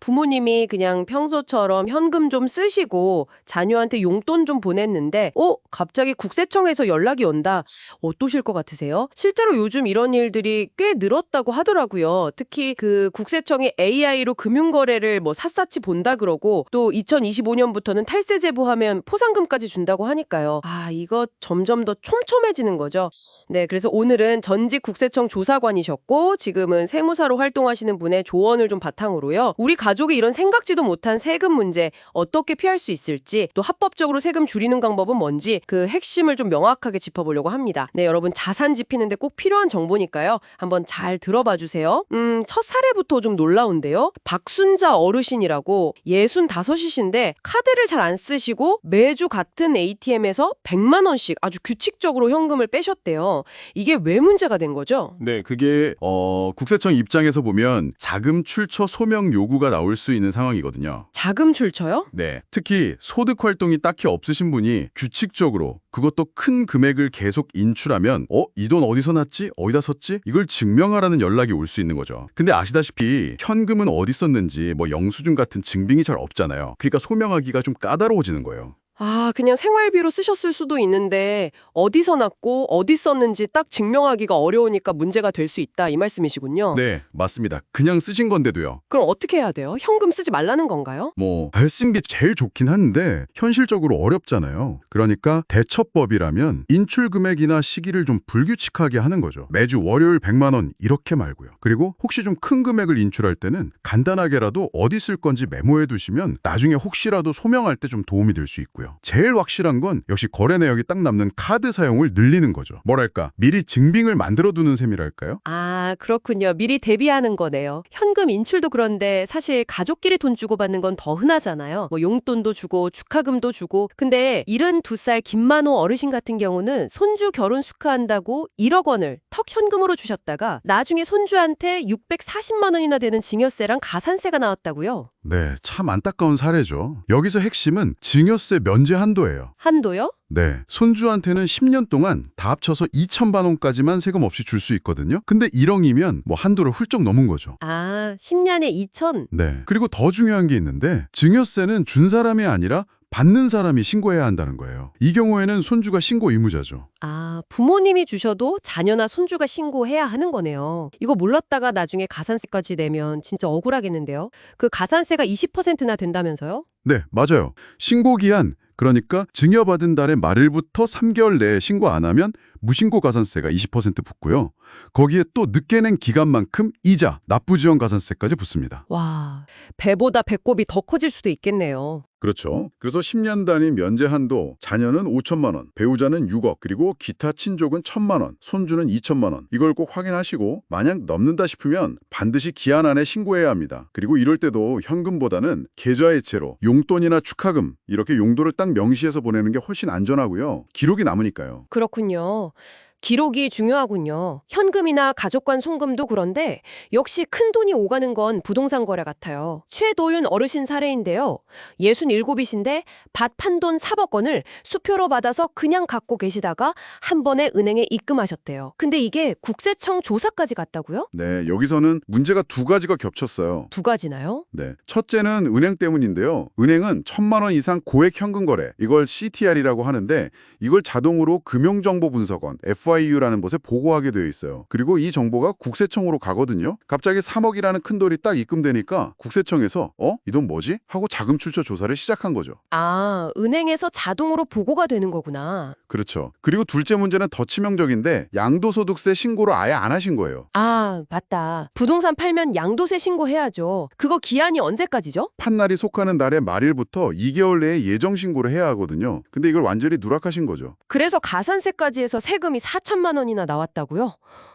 부모님이 그냥 평소처럼 현금 좀 쓰시고 자녀한테 용돈 좀 보냈는데, 갑자기 국세청에서 연락이 온다. 어떠실 것 같으세요? 실제로 요즘 이런 일들이 꽤 늘었다고 하더라고요. 특히 그 국세청이 AI로 금융거래를 뭐 샅샅이 본다 그러고, 또 2025년부터는 탈세 제보하면 포상금까지 준다고 하니까요. 이거 점점 더 촘촘해지는 거죠. 네, 그래서 오늘은 전직 국세청 조사관이셨고 지금은 세무사로 활동하시는 분의 조언을 좀 바탕으로요. 우리 가족이 이런 생각지도 못한 세금 문제 어떻게 피할 수 있을지, 또 합법적으로 세금 줄이는 방법은 뭔지 그 핵심을 좀 명확하게 짚어보려고 합니다. 네, 여러분 자산 지피는데 꼭 필요한 정보니까요. 한번 잘 들어봐 주세요. 첫 사례부터 좀 놀라운데요. 박순자 어르신이라고 65이신데 카드를 잘 안 쓰시고 매주 같은 ATM에서 100만 원씩 아주 규칙적으로 현금을 빼셨대요. 이게 왜 문제가 된 거죠? 네, 그게 국세청 입장에서 보면 자금 출처 소명 요구가 나올 수 있는 상황이거든요. 자금 출처요? 네, 특히 소득 활동이 딱히 없으신 분이 규칙적으로 그것도 큰 금액을 계속 인출하면 이 돈 어디서 났지? 어디다 썼지? 이걸 증명하라는 연락이 올 수 있는 거죠. 근데 아시다시피 현금은 어디 썼는지 뭐 영수증 같은 증빙이 잘 없잖아요. 그러니까 소명하기가 좀 까다로워지는 거예요. 그냥 생활비로 쓰셨을 수도 있는데 어디서 났고 어디 썼는지 딱 증명하기가 어려우니까 문제가 될 수 있다 이 말씀이시군요. 네, 맞습니다. 그냥 쓰신 건데도요. 그럼 어떻게 해야 돼요? 현금 쓰지 말라는 건가요? 쓴 게 제일 좋긴 한데 현실적으로 어렵잖아요. 그러니까 대처법이라면 인출 금액이나 시기를 좀 불규칙하게 하는 거죠. 매주 월요일 100만 원 이렇게 말고요. 그리고 혹시 좀 큰 금액을 인출할 때는 간단하게라도 어디 쓸 건지 메모해 두시면 나중에 혹시라도 소명할 때 좀 도움이 될 수 있고요. 제일 확실한 건 역시 거래 내역이 딱 남는 카드 사용을 늘리는 거죠. 뭐랄까, 미리 증빙을 만들어두는 셈이랄까요? 그렇군요. 미리 대비하는 거네요. 현금 인출도 그런데 사실 가족끼리 돈 주고받는 건 더 흔하잖아요. 뭐 용돈도 주고 축하금도 주고. 근데 72살 김만호 어르신 같은 경우는 손주 결혼 축하한다고 1억 원을 턱 현금으로 주셨다가 나중에 손주한테 640만 원이나 되는 증여세랑 가산세가 나왔다고요. 네, 참 안타까운 사례죠. 여기서 핵심은 증여세 면제 한도예요. 한도요? 네, 손주한테는 10년 동안 다 합쳐서 2천만 원까지만 세금 없이 줄 수 있거든요. 근데 1억이면 뭐 한도를 훌쩍 넘은 거죠. 10년에 2천? 네, 그리고 더 중요한 게 있는데 증여세는 준 사람이 아니라 받는 사람이 신고해야 한다는 거예요. 이 경우에는 손주가 신고 의무자죠. 부모님이 주셔도 자녀나 손주가 신고해야 하는 거네요. 이거 몰랐다가 나중에 가산세까지 내면 진짜 억울하겠는데요. 그 가산세가 20%나 된다면서요? 네, 맞아요. 신고기한, 그러니까 증여받은 달의 말일부터 3개월 내에 신고 안 하면 무신고 가산세가 20% 붙고요. 거기에 또 늦게 낸 기간만큼 이자, 납부지원 가산세까지 붙습니다. 와, 배보다 배꼽이 더 커질 수도 있겠네요. 그렇죠. 그래서 10년 단위 면제 한도, 자녀는 5천만 원, 배우자는 6억, 그리고 기타 친족은 1천만 원, 손주는 2천만 원. 이걸 꼭 확인하시고 만약 넘는다 싶으면 반드시 기한 안에 신고해야 합니다. 그리고 이럴 때도 현금보다는 계좌이체로 용돈이나 축하금 이렇게 용도를 딱 명시해서 보내는 게 훨씬 안전하고요. 기록이 남으니까요. 그렇군요. 기록이 중요하군요. 현금이나 가족 간 송금도 그런데 역시 큰돈이 오가는 건 부동산 거래 같아요. 최도윤 어르신 사례인데요. 67이신데 밭 판돈 4억 원을 수표로 받아서 그냥 갖고 계시다가 한 번에 은행에 입금하셨대요. 근데 이게 국세청 조사까지 갔다고요? 네, 여기서는 문제가 두 가지가 겹쳤어요. 두 가지나요? 네, 첫째는 은행 때문인데요. 은행은 1,000만 원 이상 고액 현금 거래, 이걸 CTR이라고 하는데 이걸 자동으로 금융정보분석원, FIU라는 곳에 보고하게 되어 있어요. 그리고 이 정보가 국세청으로 가거든요. 갑자기 3억이라는 큰 돈이 딱 입금되니까 국세청에서 이 돈 뭐지? 하고 자금 출처 조사를 시작한 거죠. 은행에서 자동으로 보고가 되는 거구나. 그렇죠. 그리고 둘째 문제는 더 치명적인데 양도소득세 신고를 아예 안 하신 거예요. 맞다. 부동산 팔면 양도세 신고해야죠. 그거 기한이 언제까지죠? 판날이 속하는 날의 말일부터 2개월 내에 예정 신고를 해야 하거든요. 근데 이걸 완전히 누락하신 거죠. 그래서 가산세까지 해서 세금이 4천만 원이나 나왔다고요?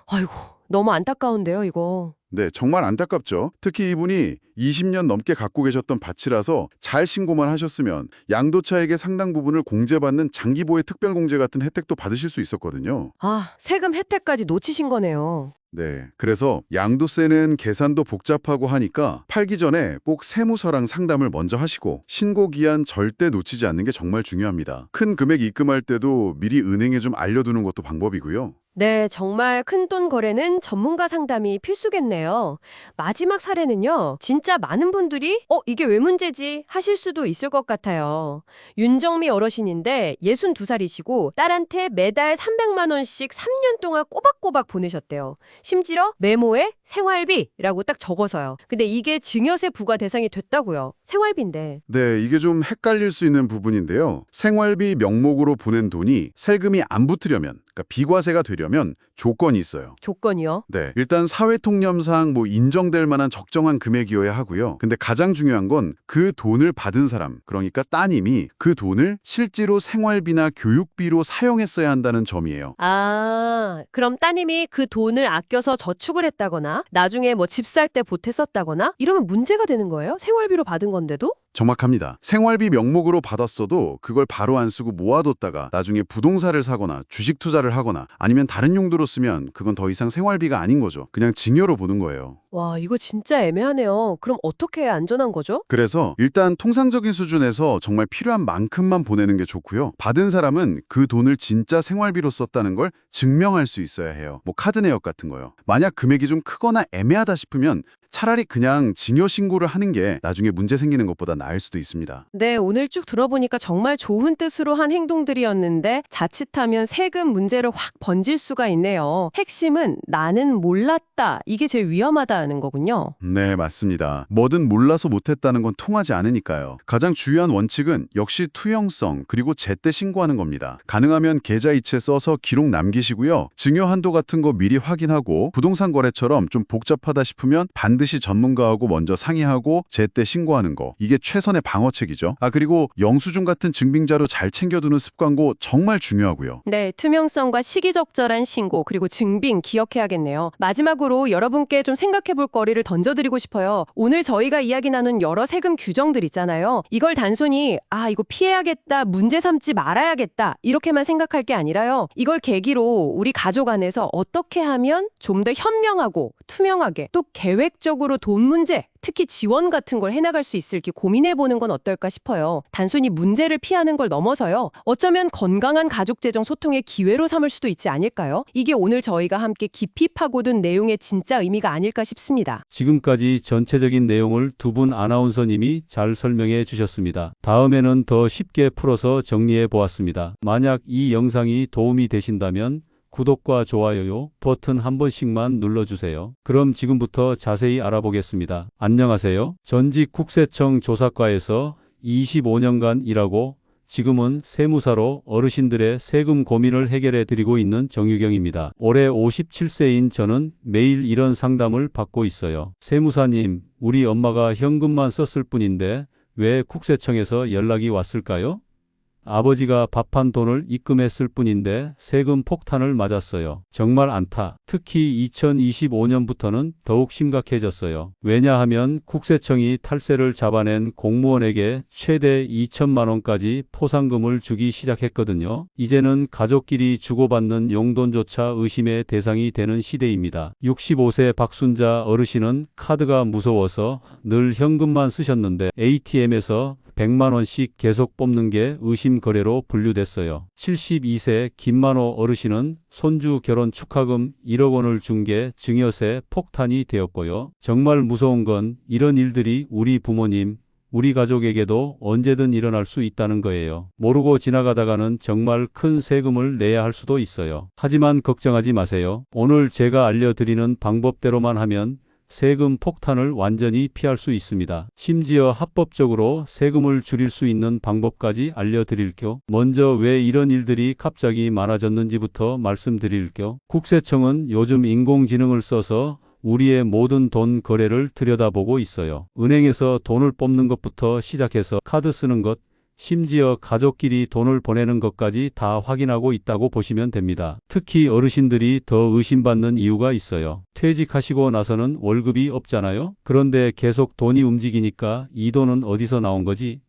아이고, 너무 안타까운데요, 이거. 네, 정말 안타깝죠. 특히 이분이 20년 넘게 갖고 계셨던 밭이라서 잘 신고만 하셨으면 양도차익의 상당 부분을 공제받는 장기보혜 특별공제 같은 혜택도 받으실 수 있었거든요. 세금 혜택까지 놓치신 거네요. 네, 그래서 양도세는 계산도 복잡하고 하니까 팔기 전에 꼭 세무서랑 상담을 먼저 하시고 신고 기한 절대 놓치지 않는 게 정말 중요합니다. 큰 금액 입금할 때도 미리 은행에 좀 알려두는 것도 방법이고요. 네, 정말 큰돈 거래는 전문가 상담이 필수겠네요. 마지막 사례는요, 진짜 많은 분들이 이게 왜 문제지 하실 수도 있을 것 같아요. 윤정미 어르신인데 62살이시고 딸한테 매달 300만 원씩 3년 동안 꼬박꼬박 보내셨대요. 심지어 메모에 생활비라고 딱 적어서요. 근데 이게 증여세 부과 대상이 됐다고요. 생활비인데. 네, 이게 좀 헷갈릴 수 있는 부분인데요. 생활비 명목으로 보낸 돈이 세금이 안 붙으려면, 그러니까 비과세가 되려면 조건이 있어요. 조건이요? 네, 일단 사회통념상 인정될 만한 적정한 금액이어야 하고요. 근데 가장 중요한 건 그 돈을 받은 사람, 그러니까 따님이 그 돈을 실제로 생활비나 교육비로 사용했어야 한다는 점이에요. 아, 그럼 따님이 그 돈을 아껴서 저축을 했다거나 나중에 뭐 집 살 때 보탰었다거나 이러면 문제가 되는 거예요? 생활비로 받은 건데도? 정확합니다. 생활비 명목으로 받았어도 그걸 바로 안 쓰고 모아뒀다가 나중에 부동산을 사거나 주식 투자를 하거나 아니면 다른 용도로 쓰면 그건 더 이상 생활비가 아닌 거죠. 그냥 증여로 보는 거예요. 와, 이거 진짜 애매하네요. 그럼 어떻게 해야 안전한 거죠? 그래서 일단 통상적인 수준에서 정말 필요한 만큼만 보내는 게 좋고요. 받은 사람은 그 돈을 진짜 생활비로 썼다는 걸 증명할 수 있어야 해요. 뭐 카드 내역 같은 거요. 만약 금액이 좀 크거나 애매하다 싶으면 차라리 그냥 증여 신고를 하는 게 나중에 문제 생기는 것보다 나을 수도 있습니다. 네, 오늘 쭉 들어보니까 정말 좋은 뜻으로 한 행동들이었는데 자칫하면 세금 문제로 확 번질 수가 있네요. 핵심은 나는 몰랐다. 이게 제일 위험하다는 거군요. 네, 맞습니다. 뭐든 몰라서 못했다는 건 통하지 않으니까요. 가장 중요한 원칙은 역시 투명성 그리고 제때 신고하는 겁니다. 가능하면 계좌이체 써서 기록 남기시고요. 증여 한도 같은 거 미리 확인하고 부동산 거래처럼 좀 복잡하다 싶으면 반드시 전문가하고 먼저 상의하고 제때 신고하는 거. 이게 최선의 방어책이죠. 그리고 영수증 같은 증빙자료 잘 챙겨두는 습관고 정말 중요하고요. 네, 투명성과 시기적절한 신고 그리고 증빙 기억해야겠네요. 마지막으로 여러분께 좀 생각해볼 거리를 던져드리고 싶어요. 오늘 저희가 이야기 나눈 여러 세금 규정들 있잖아요. 이걸 단순히 이거 피해야겠다, 문제 삼지 말아야겠다 이렇게만 생각할 게 아니라요. 이걸 계기로 우리 가족 안에서 어떻게 하면 좀 더 현명하고 투명하게 또 계획적으로 돈 문제 특히 지원 같은 걸 해나갈 수 있을지 고민해보는 건 어떨까 싶어요. 단순히 문제를 피하는 걸 넘어서요. 어쩌면 건강한 가족재정 소통의 기회로 삼을 수도 있지 않을까요? 이게 오늘 저희가 함께 깊이 파고든 내용의 진짜 의미가 아닐까 싶습니다. 지금까지 전체적인 내용을 두 분 아나운서님이 잘 설명해 주셨습니다. 다음에는 더 쉽게 풀어서 정리해 보았습니다. 만약 이 영상이 도움이 되신다면 구독과 좋아요 버튼 한 번씩만 눌러주세요. 그럼 지금부터 자세히 알아보겠습니다. 안녕하세요. 전직 국세청 조사과에서 25년간 일하고 지금은 세무사로 어르신들의 세금 고민을 해결해 드리고 있는 정유경입니다. 올해 57세인 저는 매일 이런 상담을 받고 있어요. 세무사님, 우리 엄마가 현금만 썼을 뿐인데 왜 국세청에서 연락이 왔을까요? 아버지가 밥한 돈을 입금했을 뿐인데 세금 폭탄을 맞았어요. 정말 안타. 특히 2025년부터는 더욱 심각해졌어요. 왜냐하면 국세청이 탈세를 잡아낸 공무원에게 최대 2천만 원까지 포상금을 주기 시작했거든요. 이제는 가족끼리 주고받는 용돈조차 의심의 대상이 되는 시대입니다. 65세 박순자 어르신은 카드가 무서워서 늘 현금만 쓰셨는데 ATM에서 100만 원씩 계속 뽑는 게 의심 거래로 분류됐어요. 72세 김만호 어르신은 손주 결혼 축하금 1억 원을 준 게 증여세 폭탄이 되었고요. 정말 무서운 건 이런 일들이 우리 부모님, 우리 가족에게도 언제든 일어날 수 있다는 거예요. 모르고 지나가다가는 정말 큰 세금을 내야 할 수도 있어요. 하지만 걱정하지 마세요. 오늘 제가 알려드리는 방법대로만 하면 세금 폭탄을 완전히 피할 수 있습니다. 심지어 합법적으로 세금을 줄일 수 있는 방법까지 알려드릴게요. 먼저 왜 이런 일들이 갑자기 많아졌는지부터 말씀드릴게요. 국세청은 요즘 인공지능을 써서 우리의 모든 돈 거래를 들여다보고 있어요. 은행에서 돈을 뽑는 것부터 시작해서 카드 쓰는 것, 심지어 가족끼리 돈을 보내는 것까지 다 확인하고 있다고 보시면 됩니다. 특히 어르신들이 더 의심받는 이유가 있어요. 퇴직하시고 나서는 월급이 없잖아요. 그런데 계속 돈이 움직이니까 이 돈은 어디서 나온 거지?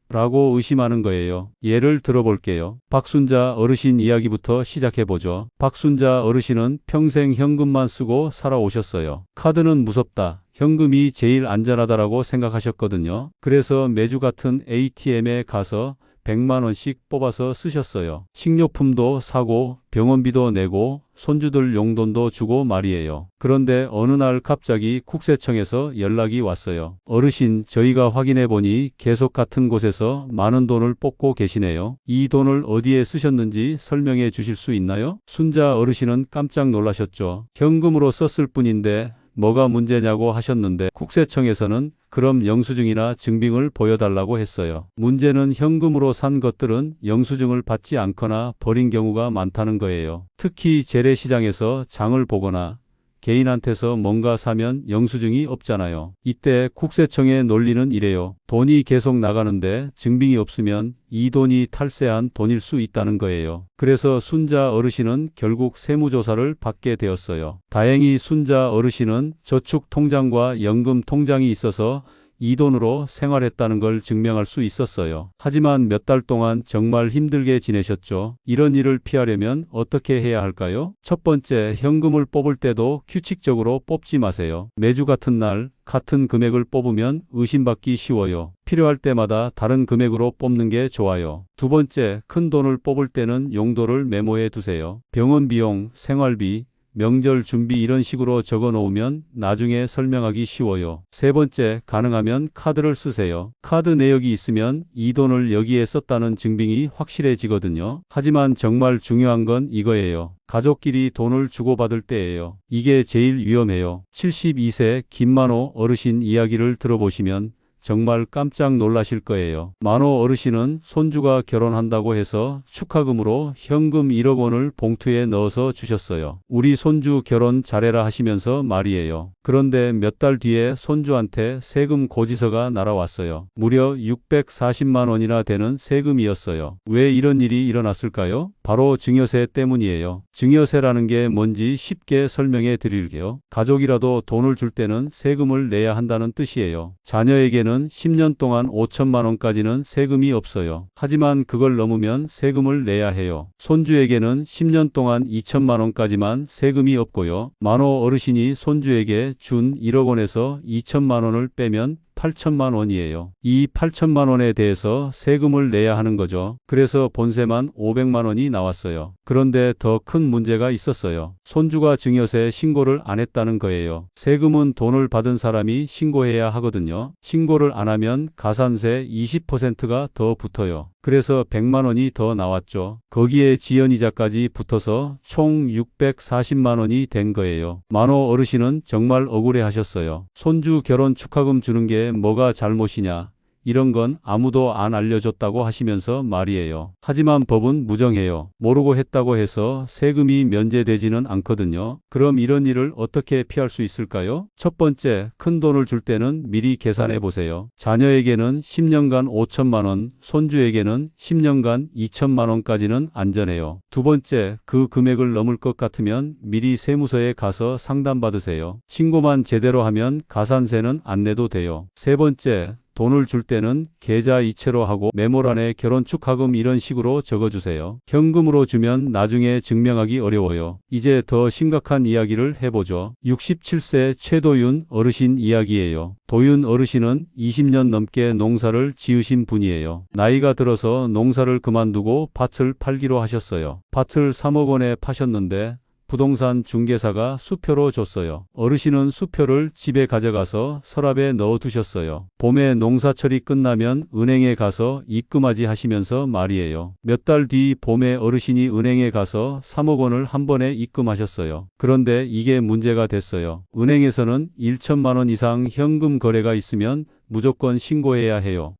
라고 의심하는 거예요. 예를 들어볼게요. 박순자 어르신 이야기부터 시작해보죠. 박순자 어르신은 평생 현금만 쓰고 살아오셨어요. 카드는 무섭다. 현금이 제일 안전하다라고 생각하셨거든요. 그래서 매주 같은 ATM에 가서 100만 원씩 뽑아서 쓰셨어요. 식료품도 사고 병원비도 내고 손주들 용돈도 주고 말이에요. 그런데 어느 날 갑자기 국세청에서 연락이 왔어요. 어르신, 저희가 확인해 보니 계속 같은 곳에서 많은 돈을 뽑고 계시네요. 이 돈을 어디에 쓰셨는지 설명해 주실 수 있나요? 순자 어르신은 깜짝 놀라셨죠. 현금으로 썼을 뿐인데 뭐가 문제냐고 하셨는데 국세청에서는 그럼 영수증이나 증빙을 보여달라고 했어요. 문제는 현금으로 산 것들은 영수증을 받지 않거나 버린 경우가 많다는 거예요. 특히 재래시장에서 장을 보거나 개인한테서 뭔가 사면 영수증이 없잖아요. 이때 국세청의 논리는 이래요. 돈이 계속 나가는데 증빙이 없으면 이 돈이 탈세한 돈일 수 있다는 거예요. 그래서 순자 어르신은 결국 세무조사를 받게 되었어요. 다행히 순자 어르신은 저축통장과 연금통장이 있어서 이 돈으로 생활했다는 걸 증명할 수 있었어요. 하지만 몇 달 동안 정말 힘들게 지내셨죠. 이런 일을 피하려면 어떻게 해야 할까요? 첫 번째, 현금을 뽑을 때도 규칙적으로 뽑지 마세요. 매주 같은 날 같은 금액을 뽑으면 의심받기 쉬워요. 필요할 때마다 다른 금액으로 뽑는 게 좋아요. 두 번째, 큰 돈을 뽑을 때는 용도를 메모해 두세요. 병원 비용, 생활비, 명절 준비 이런 식으로 적어 놓으면 나중에 설명하기 쉬워요. 세 번째, 가능하면 카드를 쓰세요. 카드 내역이 있으면 이 돈을 여기에 썼다는 증빙이 확실해지거든요. 하지만 정말 중요한 건 이거예요. 가족끼리 돈을 주고받을 때예요. 이게 제일 위험해요. 72세 김만호 어르신 이야기를 들어보시면 정말 깜짝 놀라실 거예요. 만호 어르신은 손주가 결혼한다고 해서 축하금으로 현금 1억 원을 봉투에 넣어서 주셨어요. 우리 손주 결혼 잘해라 하시면서 말이에요. 그런데 몇 달 뒤에 손주한테 세금 고지서가 날아왔어요. 무려 640만 원이나 되는 세금이었어요. 왜 이런 일이 일어났을까요? 바로 증여세 때문이에요. 증여세라는 게 뭔지 쉽게 설명해 드릴게요. 가족이라도 돈을 줄 때는 세금을 내야 한다는 뜻이에요. 자녀에게는 10년 동안 5천만 원까지는 세금이 없어요. 하지만 그걸 넘으면 세금을 내야 해요. 손주에게는 10년 동안 2천만 원까지만 세금이 없고요. 만호 어르신이 손주에게 준 1억 원에서 2천만 원을 빼면 8천만 원이에요. 이 8천만 원에 대해서 세금을 내야 하는 거죠. 그래서 본세만 500만 원이 나왔어요. 그런데 더 큰 문제가 있었어요. 손주가 증여세 신고를 안 했다는 거예요. 세금은 돈을 받은 사람이 신고해야 하거든요. 신고를 안 하면 가산세 20%가 더 붙어요. 그래서 100만 원이 더 나왔죠. 거기에 지연이자까지 붙어서 총 640만 원이 된 거예요. 만호 어르신은 정말 억울해 하셨어요. 손주 결혼 축하금 주는 게 뭐가 잘못이냐. 이런 건 아무도 안 알려줬다고 하시면서 말이에요. 하지만 법은 무정해요. 모르고 했다고 해서 세금이 면제되지는 않거든요. 그럼 이런 일을 어떻게 피할 수 있을까요? 첫 번째, 큰 돈을 줄 때는 미리 계산해 보세요. 자녀에게는 10년간 5천만 원, 손주에게는 10년간 2천만 원까지는 안전해요. 두 번째, 그 금액을 넘을 것 같으면 미리 세무서에 가서 상담받으세요. 신고만 제대로 하면 가산세는 안 내도 돼요. 세 번째, 돈을 줄 때는 계좌 이체로 하고 메모란에 결혼 축하금 이런 식으로 적어주세요. 현금으로 주면 나중에 증명하기 어려워요. 이제 더 심각한 이야기를 해보죠. 67세 최도윤 어르신 이야기예요. 도윤 어르신은 20년 넘게 농사를 지으신 분이에요. 나이가 들어서 농사를 그만두고 밭을 팔기로 하셨어요. 밭을 3억 원에 파셨는데 부동산 중개사가 수표로 줬어요. 어르신은 수표를 집에 가져가서 서랍에 넣어두셨어요. 봄에 농사철이 끝나면 은행에 가서 입금하지 하시면서 말이에요. 몇 달 뒤 봄에 어르신이 은행에 가서 3억 원을 한 번에 입금하셨어요. 그런데 이게 문제가 됐어요. 은행에서는 1천만 원 이상 현금 거래가 있으면 무조건 신고해야 해요.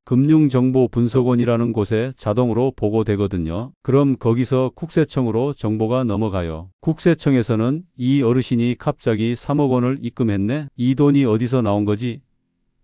금융정보분석원이라는 곳에 자동으로 보고되거든요. 그럼 거기서 국세청으로 정보가 넘어가요. 국세청에서는 이 어르신이 갑자기 3억 원을 입금했네? 이 돈이 어디서 나온 거지?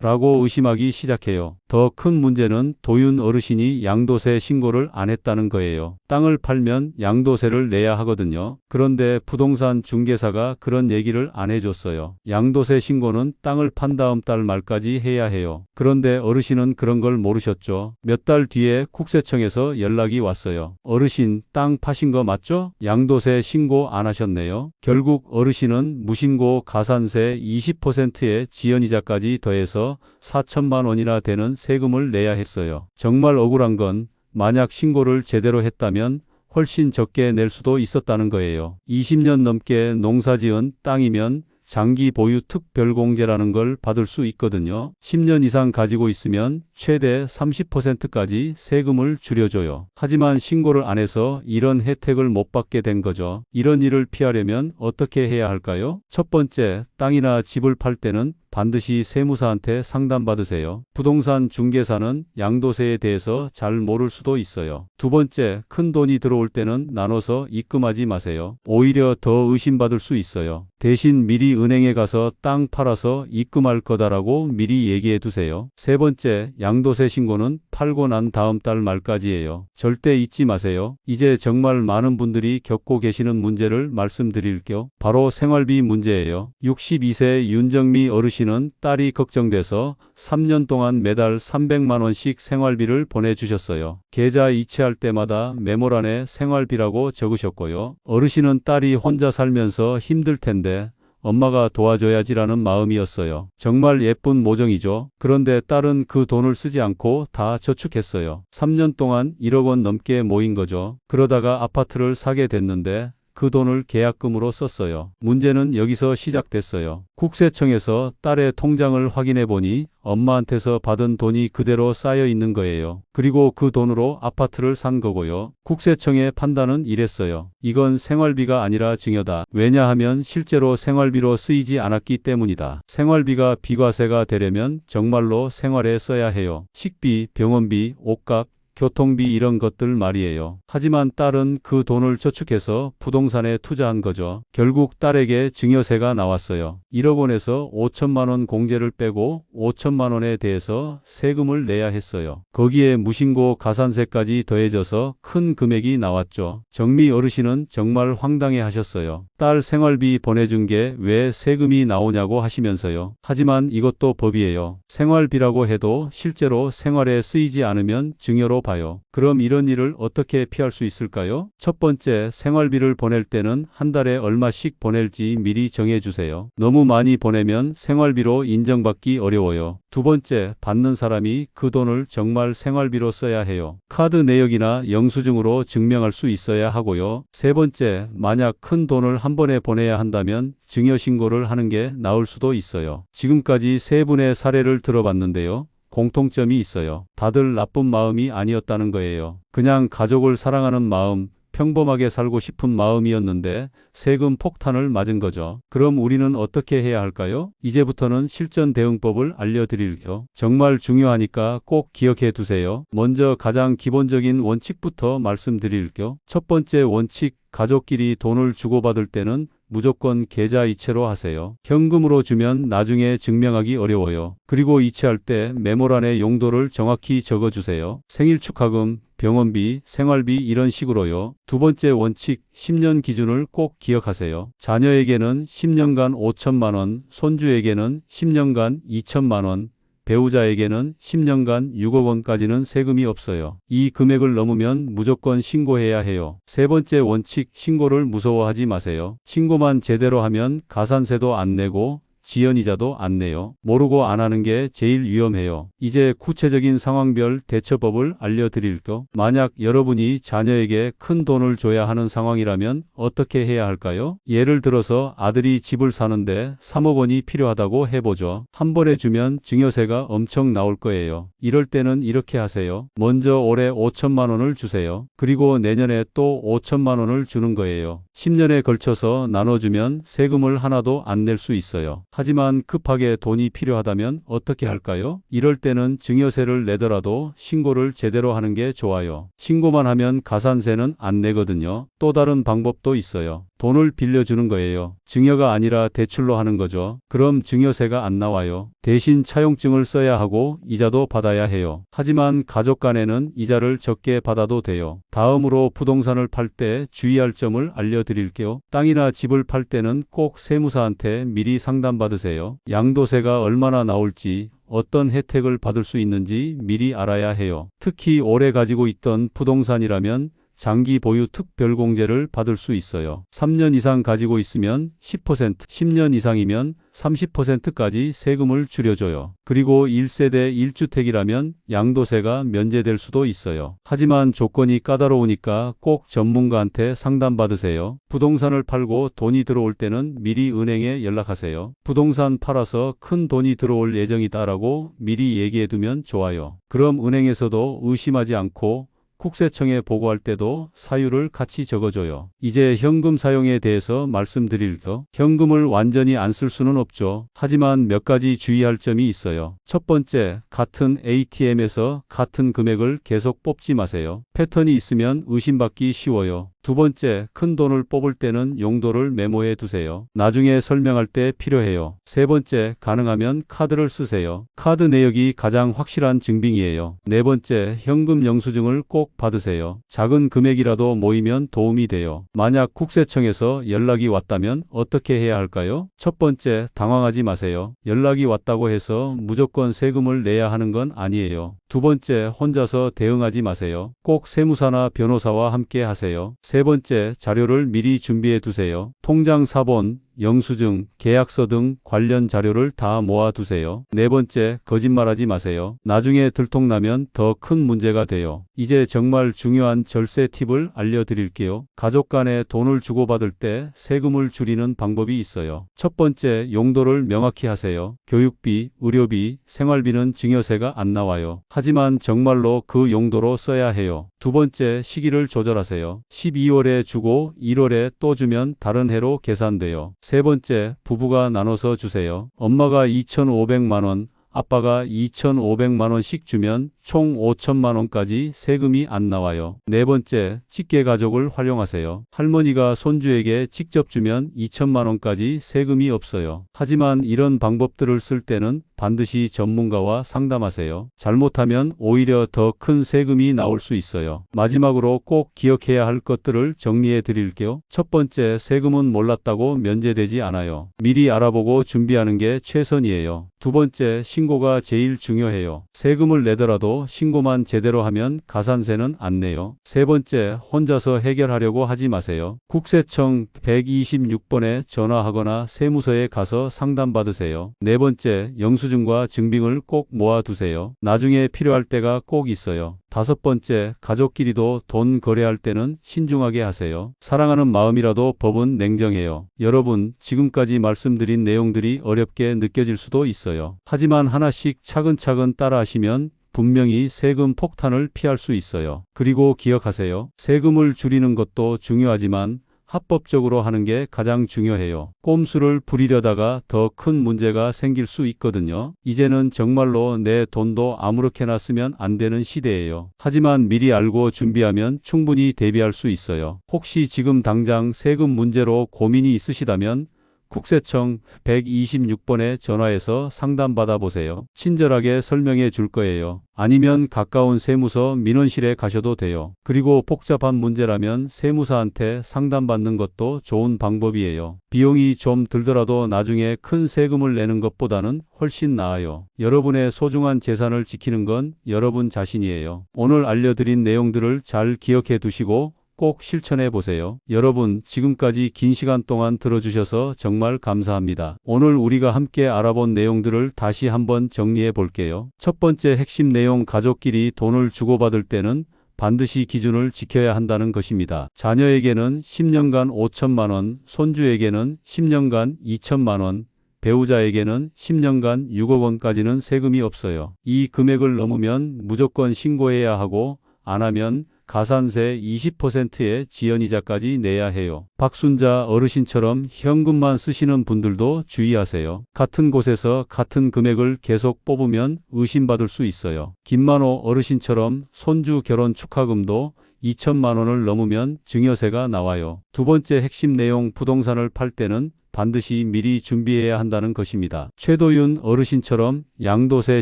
라고 의심하기 시작해요. 더 큰 문제는 도윤 어르신이 양도세 신고를 안 했다는 거예요. 땅을 팔면 양도세를 내야 하거든요. 그런데 부동산 중개사가 그런 얘기를 안 해줬어요. 양도세 신고는 땅을 판 다음 달 말까지 해야 해요. 그런데 어르신은 그런 걸 모르셨죠. 몇 달 뒤에 국세청에서 연락이 왔어요. 어르신, 땅 파신 거 맞죠? 양도세 신고 안 하셨네요. 결국 어르신은 무신고 가산세 20%의 지연이자까지 더해서 4천만 원이나 되는 세금을 내야 했어요. 정말 억울한 건 만약 신고를 제대로 했다면 훨씬 적게 낼 수도 있었다는 거예요. 20년 넘게 농사지은 땅이면 장기 보유 특별공제라는 걸 받을 수 있거든요. 10년 이상 가지고 있으면 최대 30%까지 세금을 줄여줘요. 하지만 신고를 안 해서 이런 혜택을 못 받게 된 거죠. 이런 일을 피하려면 어떻게 해야 할까요? 첫 번째, 땅이나 집을 팔 때는 반드시 세무사한테 상담받으세요. 부동산 중개사는 양도세에 대해서 잘 모를 수도 있어요. 두 번째, 큰 돈이 들어올 때는 나눠서 입금하지 마세요. 오히려 더 의심받을 수 있어요. 대신 미리 은행에 가서 땅 팔아서 입금할 거다라고 미리 얘기해 두세요. 세 번째, 양도세 신고는 팔고 난 다음 달 말까지예요. 절대 잊지 마세요. 이제 정말 많은 분들이 겪고 계시는 문제를 말씀드릴게요. 바로 생활비 문제예요. 62세 윤정미 어르신은 딸이 걱정돼서 3년 동안 매달 300만 원씩 생활비를 보내주셨어요. 계좌 이체할 때마다 메모란에 생활비라고 적으셨고요. 어르신은 딸이 혼자 살면서 힘들 텐데 엄마가 도와줘야지라는 마음이었어요. 정말 예쁜 모정이죠. 그런데 딸은 그 돈을 쓰지 않고 다 저축했어요. 3년 동안 1억 원 넘게 모인 거죠. 그러다가 아파트를 사게 됐는데 그 돈을 계약금으로 썼어요. 문제는 여기서 시작됐어요. 국세청에서 딸의 통장을 확인해 보니 엄마한테서 받은 돈이 그대로 쌓여 있는 거예요. 그리고 그 돈으로 아파트를 산 거고요. 국세청의 판단은 이랬어요. 이건 생활비가 아니라 증여다. 왜냐하면 실제로 생활비로 쓰이지 않았기 때문이다. 생활비가 비과세가 되려면 정말로 생활에 써야 해요. 식비, 병원비, 옷값, 교통비 이런 것들 말이에요. 하지만 딸은 그 돈을 저축해서 부동산에 투자한 거죠. 결국 딸에게 증여세가 나왔어요. 1억 원에서 5천만 원 공제를 빼고 5천만 원에 대해서 세금을 내야 했어요. 거기에 무신고 가산세까지 더해져서 큰 금액이 나왔죠. 정미 어르신은 정말 황당해 하셨어요. 딸 생활비 보내준 게 왜 세금이 나오냐고 하시면서요. 하지만 이것도 법이에요. 생활비라고 해도 실제로 생활에 쓰이지 않으면 증여로 봐요. 그럼 이런 일을 어떻게 피할 수 있을까요? 첫 번째, 생활비를 보낼 때는 한 달에 얼마씩 보낼지 미리 정해주세요. 너무 많이 보내면 생활비로 인정받기 어려워요. 두 번째, 받는 사람이 그 돈을 정말 생활비로 써야 해요. 카드 내역이나 영수증으로 증명할 수 있어야 하고요. 세 번째, 만약 큰 돈을 한 번에 보내야 한다면 증여 신고를 하는 게 나을 수도 있어요. 지금까지 세 분의 사례를 들어봤는데요. 공통점이 있어요. 다들 나쁜 마음이 아니었다는 거예요. 그냥 가족을 사랑하는 마음, 평범하게 살고 싶은 마음이었는데 세금 폭탄을 맞은 거죠. 그럼 우리는 어떻게 해야 할까요? 이제부터는 실전 대응법을 알려드릴게요. 정말 중요하니까 꼭 기억해 두세요. 먼저 가장 기본적인 원칙부터 말씀드릴게요. 첫 번째 원칙, 가족끼리 돈을 주고받을 때는 무조건 계좌 이체로 하세요. 현금으로 주면 나중에 증명하기 어려워요. 그리고 이체할 때 메모란에 용도를 정확히 적어주세요. 생일 축하금, 병원비, 생활비 이런 식으로요. 두 번째 원칙, 10년 기준을 꼭 기억하세요. 자녀에게는 10년간 5천만 원, 손주에게는 10년간 2천만 원, 배우자에게는 10년간 6억 원까지는 세금이 없어요. 이 금액을 넘으면 무조건 신고해야 해요. 세 번째 원칙, 신고를 무서워하지 마세요. 신고만 제대로 하면 가산세도 안 내고 지연이자도 안 내요. 모르고 안 하는 게 제일 위험해요. 이제 구체적인 상황별 대처법을 알려드릴게요. 만약 여러분이 자녀에게 큰 돈을 줘야 하는 상황이라면 어떻게 해야 할까요? 예를 들어서 아들이 집을 사는데 3억 원이 필요하다고 해보죠. 한 번에 주면 증여세가 엄청 나올 거예요. 이럴 때는 이렇게 하세요. 먼저 올해 5천만 원을 주세요. 그리고 내년에 또 5천만 원을 주는 거예요. 10년에 걸쳐서 나눠주면 세금을 하나도 안 낼 수 있어요. 하지만 급하게 돈이 필요하다면 어떻게 할까요? 이럴 때는 증여세를 내더라도 신고를 제대로 하는 게 좋아요. 신고만 하면 가산세는 안 내거든요. 또 다른 방법도 있어요. 돈을 빌려주는 거예요. 증여가 아니라 대출로 하는 거죠. 그럼 증여세가 안 나와요. 대신 차용증을 써야 하고 이자도 받아야 해요. 하지만 가족 간에는 이자를 적게 받아도 돼요. 다음으로 부동산을 팔 때 주의할 점을 알려드릴게요. 땅이나 집을 팔 때는 꼭 세무사한테 미리 상담받으세요. 양도세가 얼마나 나올지, 어떤 혜택을 받을 수 있는지 미리 알아야 해요. 특히 오래 가지고 있던 부동산이라면 장기 보유 특별공제를 받을 수 있어요. 3년 이상 가지고 있으면 10%, 10년 이상이면 30%까지 세금을 줄여줘요. 그리고 1세대 1주택이라면 양도세가 면제될 수도 있어요. 하지만 조건이 까다로우니까 꼭 전문가한테 상담받으세요. 부동산을 팔고 돈이 들어올 때는 미리 은행에 연락하세요. 부동산 팔아서 큰 돈이 들어올 예정이다라고 미리 얘기해두면 좋아요. 그럼 은행에서도 의심하지 않고 국세청에 보고할 때도 사유를 같이 적어줘요. 이제 현금 사용에 대해서 말씀드릴게요. 현금을 완전히 안 쓸 수는 없죠. 하지만 몇 가지 주의할 점이 있어요. 첫 번째, 같은 ATM에서 같은 금액을 계속 뽑지 마세요. 패턴이 있으면 의심받기 쉬워요. 두 번째, 큰 돈을 뽑을 때는 용도를 메모해 두세요. 나중에 설명할 때 필요해요. 세 번째, 가능하면 카드를 쓰세요. 카드 내역이 가장 확실한 증빙이에요. 네 번째, 현금 영수증을 꼭 받으세요. 작은 금액이라도 모이면 도움이 돼요. 만약 국세청에서 연락이 왔다면 어떻게 해야 할까요? 첫 번째, 당황하지 마세요. 연락이 왔다고 해서 무조건 세금을 내야 하는 건 아니에요. 두 번째, 혼자서 대응하지 마세요. 꼭 세무사나 변호사와 함께 하세요. 세 번째, 자료를 미리 준비해 두세요. 통장 사본, 영수증, 계약서 등 관련 자료를 다 모아두세요. 네 번째, 거짓말하지 마세요. 나중에 들통나면 더 큰 문제가 돼요. 이제 정말 중요한 절세 팁을 알려드릴게요. 가족 간에 돈을 주고받을 때 세금을 줄이는 방법이 있어요. 첫 번째, 용도를 명확히 하세요. 교육비, 의료비, 생활비는 증여세가 안 나와요. 하지만 정말로 그 용도로 써야 해요. 두 번째, 시기를 조절하세요. 12월에 주고 1월에 또 주면 다른 해로 계산돼요. 세 번째, 부부가 나눠서 주세요. 엄마가 2,500만 원, 아빠가 2,500만 원씩 주면 총 5천만 원까지 세금이 안 나와요. 네 번째, 직계 가족을 활용하세요. 할머니가 손주에게 직접 주면 2천만 원까지 세금이 없어요. 하지만 이런 방법들을 쓸 때는 반드시 전문가와 상담하세요. 잘못하면 오히려 더 큰 세금이 나올 수 있어요. 마지막으로 꼭 기억해야 할 것들을 정리해 드릴게요. 첫 번째, 세금은 몰랐다고 면제되지 않아요. 미리 알아보고 준비하는 게 최선이에요. 두 번째, 신고가 제일 중요해요. 세금을 내더라도 신고만 제대로 하면 가산세는 안 내요. 세 번째, 혼자서 해결하려고 하지 마세요. 국세청 126번에 전화하거나 세무서에 가서 상담받으세요. 네 번째, 영수증과 증빙을 꼭 모아두세요. 나중에 필요할 때가 꼭 있어요. 다섯 번째, 가족끼리도 돈 거래할 때는 신중하게 하세요. 사랑하는 마음이라도 법은 냉정해요. 여러분, 지금까지 말씀드린 내용들이 어렵게 느껴질 수도 있어요. 하지만 하나씩 차근차근 따라하시면 분명히 세금 폭탄을 피할 수 있어요. 그리고 기억하세요. 세금을 줄이는 것도 중요하지만 합법적으로 하는 게 가장 중요해요. 꼼수를 부리려다가 더 큰 문제가 생길 수 있거든요. 이제는 정말로 내 돈도 아무렇게나 쓰면 안 되는 시대예요. 하지만 미리 알고 준비하면 충분히 대비할 수 있어요. 혹시 지금 당장 세금 문제로 고민이 있으시다면 국세청 126번에 전화해서 상담받아 보세요. 친절하게 설명해 줄 거예요. 아니면 가까운 세무서 민원실에 가셔도 돼요. 그리고 복잡한 문제라면 세무사한테 상담받는 것도 좋은 방법이에요. 비용이 좀 들더라도 나중에 큰 세금을 내는 것보다는 훨씬 나아요. 여러분의 소중한 재산을 지키는 건 여러분 자신이에요. 오늘 알려드린 내용들을 잘 기억해 두시고 꼭 실천해 보세요. 여러분, 지금까지 긴 시간 동안 들어주셔서 정말 감사합니다. 오늘 우리가 함께 알아본 내용들을 다시 한번 정리해 볼게요. 첫 번째 핵심 내용, 가족끼리 돈을 주고받을 때는 반드시 기준을 지켜야 한다는 것입니다. 자녀에게는 10년간 5천만 원, 손주에게는 10년간 2천만 원, 배우자에게는 10년간 6억 원까지는 세금이 없어요. 이 금액을 넘으면 무조건 신고해야 하고, 안 하면 가산세 20%의 지연이자까지 내야 해요. 박순자 어르신처럼 현금만 쓰시는 분들도 주의하세요. 같은 곳에서 같은 금액을 계속 뽑으면 의심받을 수 있어요. 김만호 어르신처럼 손주 결혼 축하금도 2천만 원을 넘으면 증여세가 나와요. 두 번째 핵심 내용, 부동산을 팔 때는 반드시 미리 준비해야 한다는 것입니다. 최도윤 어르신처럼 양도세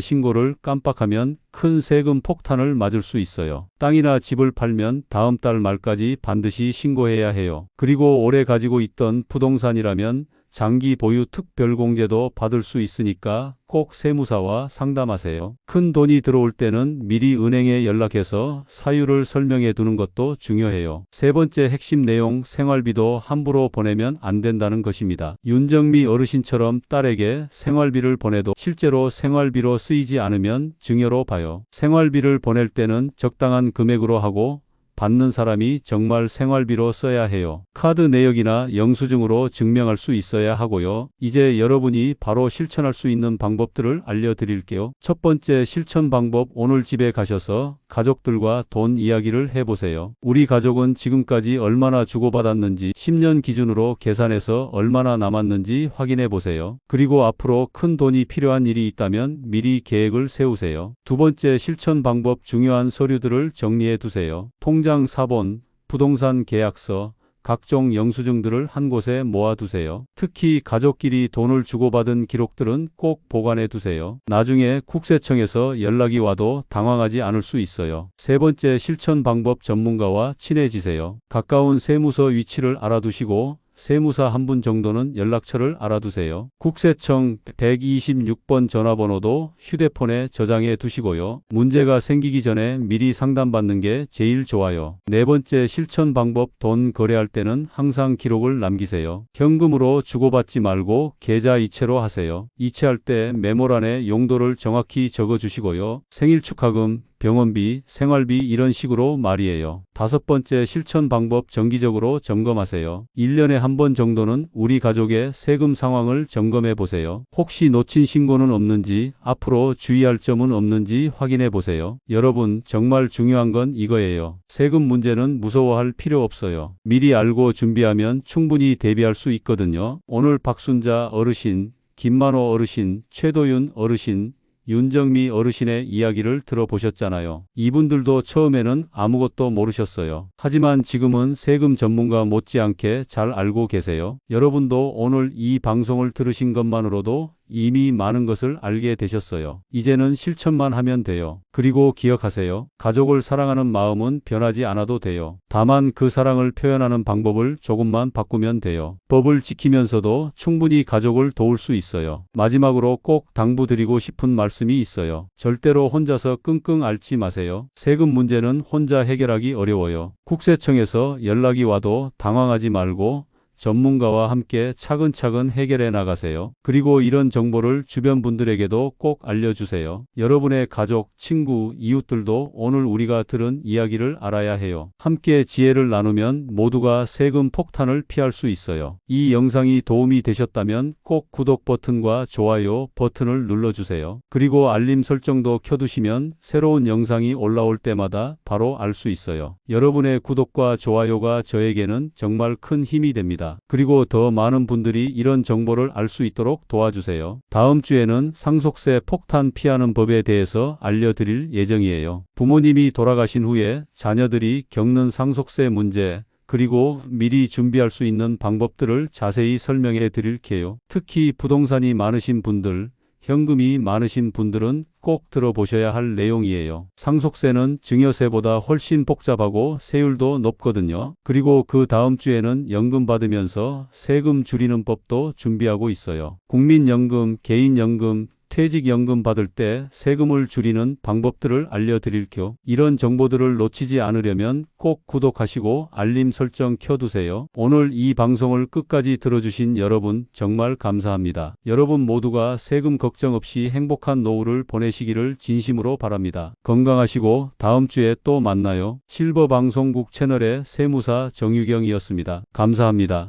신고를 깜빡하면 큰 세금 폭탄을 맞을 수 있어요. 땅이나 집을 팔면 다음 달 말까지 반드시 신고해야 해요. 그리고 오래 가지고 있던 부동산이라면 장기 보유 특별공제도 받을 수 있으니까 꼭 세무사와 상담하세요. 큰 돈이 들어올 때는 미리 은행에 연락해서 사유를 설명해 두는 것도 중요해요. 세 번째 핵심 내용, 생활비도 함부로 보내면 안 된다는 것입니다. 윤정미 어르신처럼 딸에게 생활비를 보내도 실제로 생활비로 쓰이지 않으면 증여로 봐요. 생활비를 보낼 때는 적당한 금액으로 하고 받는 사람이 정말 생활비로 써야 해요. 카드 내역이나 영수증으로 증명할 수 있어야 하고요. 이제 여러분이 바로 실천할 수 있는 방법들을 알려드릴게요. 첫 번째 실천 방법, 오늘 집에 가셔서 가족들과 돈 이야기를 해보세요. 우리 가족은 지금까지 얼마나 주고받았는지 10년 기준으로 계산해서 얼마나 남았는지 확인해 보세요. 그리고 앞으로 큰 돈이 필요한 일이 있다면 미리 계획을 세우세요. 두 번째 실천 방법, 중요한 서류들을 정리해 두세요. 통장 사본, 부동산 계약서, 각종 영수증들을 한 곳에 모아두세요. 특히 가족끼리 돈을 주고받은 기록들은 꼭 보관해 두세요. 나중에 국세청에서 연락이 와도 당황하지 않을 수 있어요. 세 번째 실천 방법, 전문가와 친해지세요. 가까운 세무서 위치를 알아두시고 세무사 한 분 정도는 연락처를 알아두세요. 국세청 126번 전화번호도 휴대폰에 저장해 두시고요. 문제가 생기기 전에 미리 상담받는 게 제일 좋아요. 네 번째 실천 방법, 돈 거래할 때는 항상 기록을 남기세요. 현금으로 주고받지 말고 계좌 이체로 하세요. 이체할 때 메모란에 용도를 정확히 적어 주시고요. 생일 축하금, 병원비, 생활비 이런 식으로 말이에요. 다섯 번째 실천 방법, 정기적으로 점검하세요. 1년에 한 번 정도는 우리 가족의 세금 상황을 점검해 보세요. 혹시 놓친 신고는 없는지, 앞으로 주의할 점은 없는지 확인해 보세요. 여러분, 정말 중요한 건 이거예요. 세금 문제는 무서워할 필요 없어요. 미리 알고 준비하면 충분히 대비할 수 있거든요. 오늘 박순자 어르신, 김만호 어르신, 최도윤 어르신, 윤정미 어르신의 이야기를 들어보셨잖아요. 이분들도 처음에는 아무것도 모르셨어요. 하지만 지금은 세금 전문가 못지않게 잘 알고 계세요. 여러분도 오늘 이 방송을 들으신 것만으로도 이미 많은 것을 알게 되셨어요. 이제는 실천만 하면 돼요. 그리고 기억하세요. 가족을 사랑하는 마음은 변하지 않아도 돼요. 다만 그 사랑을 표현하는 방법을 조금만 바꾸면 돼요. 법을 지키면서도 충분히 가족을 도울 수 있어요. 마지막으로 꼭 당부드리고 싶은 말씀이 있어요. 절대로 혼자서 끙끙 앓지 마세요. 세금 문제는 혼자 해결하기 어려워요. 국세청에서 연락이 와도 당황하지 말고 전문가와 함께 차근차근 해결해 나가세요. 그리고 이런 정보를 주변 분들에게도 꼭 알려주세요. 여러분의 가족, 친구, 이웃들도 오늘 우리가 들은 이야기를 알아야 해요. 함께 지혜를 나누면 모두가 세금 폭탄을 피할 수 있어요. 이 영상이 도움이 되셨다면 꼭 구독 버튼과 좋아요 버튼을 눌러주세요. 그리고 알림 설정도 켜두시면 새로운 영상이 올라올 때마다 바로 알 수 있어요. 여러분의 구독과 좋아요가 저에게는 정말 큰 힘이 됩니다. 그리고 더 많은 분들이 이런 정보를 알 수 있도록 도와주세요. 다음 주에는 상속세 폭탄 피하는 법에 대해서 알려드릴 예정이에요. 부모님이 돌아가신 후에 자녀들이 겪는 상속세 문제, 그리고 미리 준비할 수 있는 방법들을 자세히 설명해 드릴게요. 특히 부동산이 많으신 분들, 현금이 많으신 분들은 꼭 들어보셔야 할 내용이에요. 상속세는 증여세보다 훨씬 복잡하고 세율도 높거든요. 그리고 그 다음 주에는 연금 받으면서 세금 줄이는 법도 준비하고 있어요. 국민연금, 개인연금, 퇴직연금 받을 때 세금을 줄이는 방법들을 알려드릴게요. 이런 정보들을 놓치지 않으려면 꼭 구독하시고 알림 설정 켜두세요. 오늘 이 방송을 끝까지 들어주신 여러분 정말 감사합니다. 여러분 모두가 세금 걱정 없이 행복한 노후를 보내시기를 진심으로 바랍니다. 건강하시고 다음 주에 또 만나요. 실버방송국 채널의 세무사 정유경이었습니다. 감사합니다.